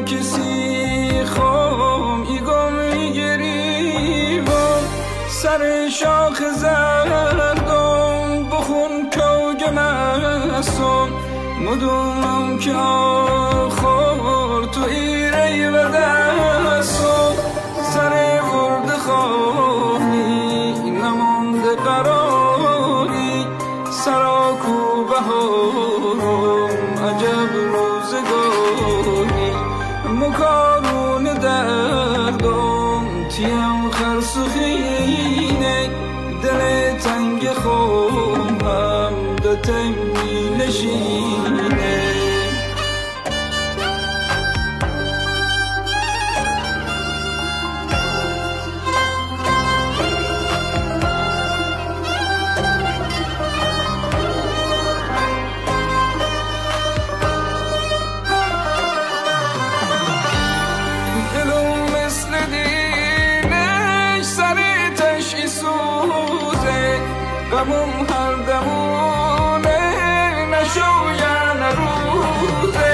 کسی خوام ایگم میگریبم سر شاخ زردم بخون کوگ مسون مدومم که آخر تو ایره و دستم سر ورد خانی نمانده قراری سرا کو بهارم عجب روزگاری مکارون دردم تیم خرسخینه دل تنگ خوم هم ده تنگی نشینه غمم هر دمونه نشوین روزه